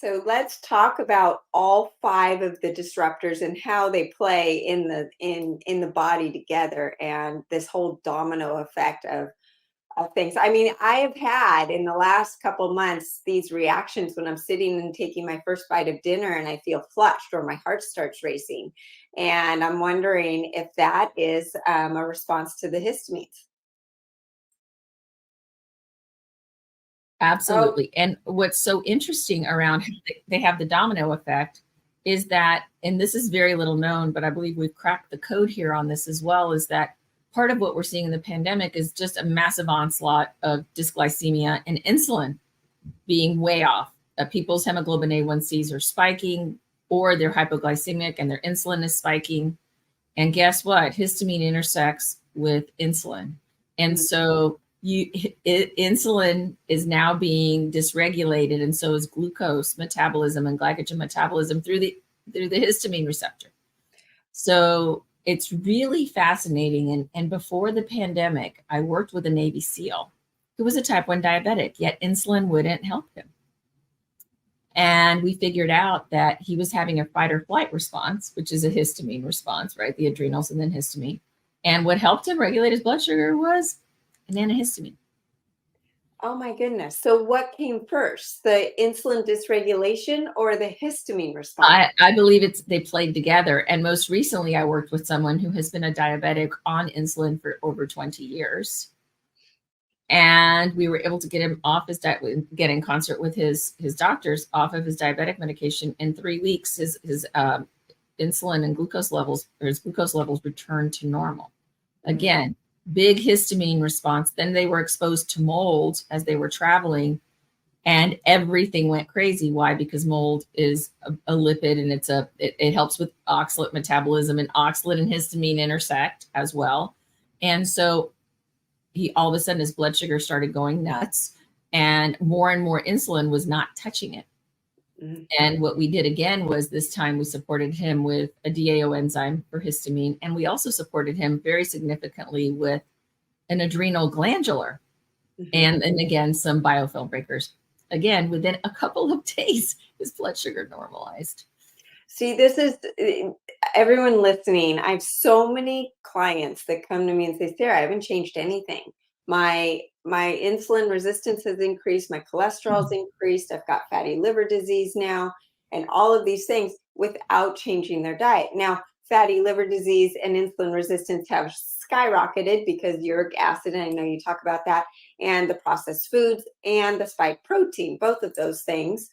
So let's talk about all five of the disruptors and how they play in the body together, and this whole domino effect of things. I mean, I have had in the last couple months these reactions when I'm sitting and taking my first bite of dinner and I feel flushed or my heart starts racing. And I'm wondering if that is a response to the histamines. Oh, Absolutely. And what's so interesting around how they have the domino effect is that, and this is very little known, but I believe we've cracked the code here on this as well, is that part of what we're seeing in the pandemic is just a massive onslaught of dysglycemia and insulin being way off. People's hemoglobin A1Cs are spiking, or they're hypoglycemic and their insulin is spiking. And guess what? Histamine intersects with insulin. And so insulin is now being dysregulated, and so is glucose metabolism and glycogen metabolism through the histamine receptor. So it's really fascinating. And before the pandemic, I worked with a Navy SEAL who was a type 1 diabetic, yet insulin wouldn't help him. And we figured out that he was having a fight or flight response, which is a histamine response, right? The adrenals and then histamine. And what helped him regulate his blood sugar was an antihistamine. oh my goodness. So what came first, the insulin dysregulation or the histamine response? I believe they played together. And most recently, I worked with someone who has been a diabetic on insulin for over 20 years. And we were able to get him off his diet, get in concert with his doctors off of his diabetic medication. In 3 weeks, his insulin and glucose levels, or his glucose levels, returned to normal. Again, big histamine response. Then they were exposed to mold as they were traveling, and everything went crazy. Why? Because mold is a lipid, and it helps with oxalate metabolism, and oxalate and histamine intersect as well. And so he, all of a sudden, his blood sugar started going nuts, and more insulin was not touching it. And what we did again was, this time we supported him with a DAO enzyme for histamine. And we also supported him very significantly with an adrenal glandular and again, some biofilm breakers. Again, within a couple of days, his blood sugar normalized. See, this is everyone listening. I have so many clients that come to me and say, Sarah, I haven't changed anything. My insulin resistance has increased, my cholesterol's increased, I've got fatty liver disease now, and all of these things without changing their diet. Now, fatty liver disease and insulin resistance have skyrocketed because uric acid, and I know you talk about that, and the processed foods and the spike protein, both of those things